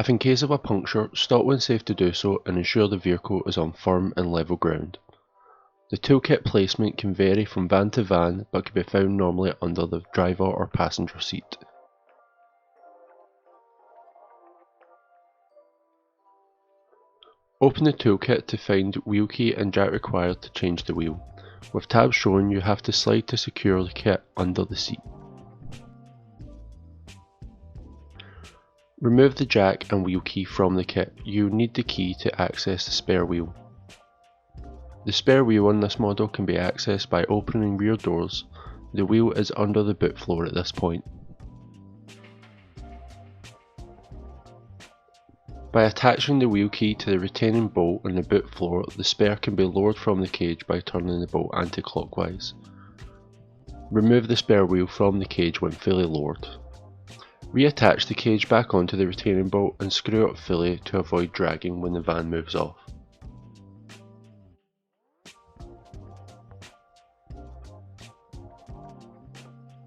If in case of a puncture, stop when safe to do so and ensure the vehicle is on firm and level ground. The toolkit placement can vary from van to van but can be found normally under the driver or passenger seat. Open the toolkit to find wheel key and jack required to change the wheel. With tabs shown, you have to slide to secure the kit under the seat. Remove the jack and wheel key from the kit. You will need the key to access the spare wheel. The spare wheel on this model can be accessed by opening rear doors. The wheel is under the boot floor at this point. By attaching the wheel key to the retaining bolt on the boot floor, the spare can be lowered from the cage by turning the bolt anti-clockwise. Remove the spare wheel from the cage when fully lowered. Reattach the cage back onto the retaining bolt and screw it fully to avoid dragging when the van moves off.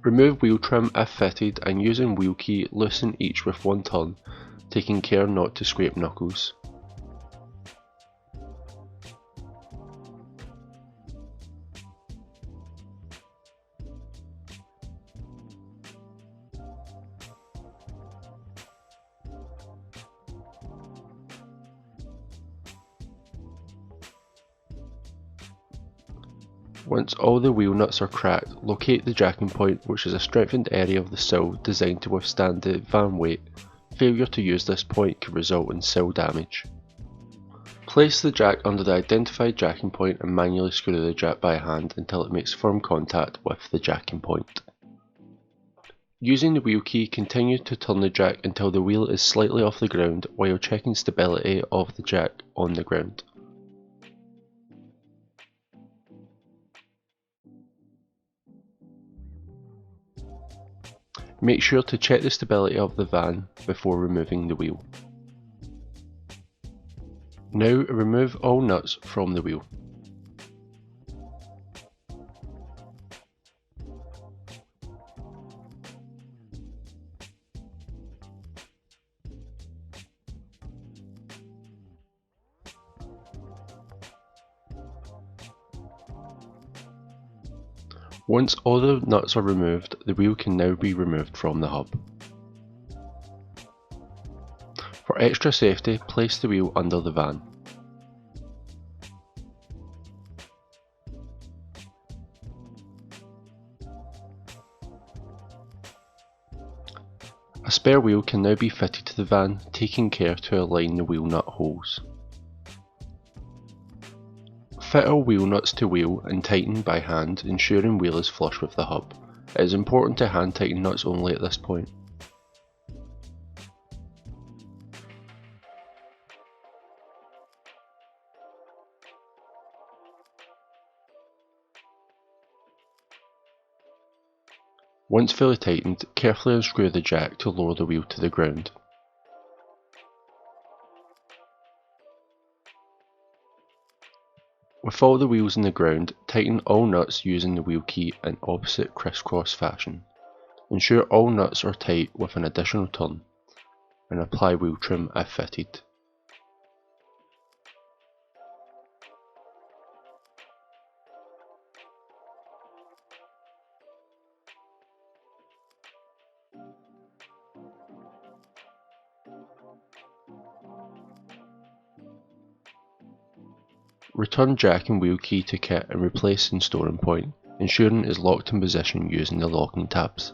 Remove wheel trim if fitted and using wheel key loosen each with one turn, taking care not to scrape knuckles. Once all the wheel nuts are cracked, locate the jacking point, which is a strengthened area of the sill designed to withstand the van weight. Failure to use this point could result in sill damage. Place the jack under the identified jacking point and manually screw the jack by hand until it makes firm contact with the jacking point. Using the wheel key, continue to turn the jack until the wheel is slightly off the ground while checking stability of the jack on the ground. Make sure to check the stability of the van before removing the wheel. Now remove all nuts from the wheel. Once all the nuts are removed, the wheel can now be removed from the hub. For extra safety, place the wheel under the van. A spare wheel can now be fitted to the van, taking care to align the wheel nut holes. Fit all wheel nuts to wheel and tighten by hand, ensuring wheel is flush with the hub. It is important to hand tighten nuts only at this point. Once fully tightened, carefully unscrew the jack to lower the wheel to the ground. With all the wheels in the ground, tighten all nuts using the wheel key in opposite crisscross fashion. Ensure all nuts are tight with an additional turn, and apply wheel trim if fitted. Return jack and wheel key to kit and replace in storing point, ensuring it is locked in position using the locking tabs.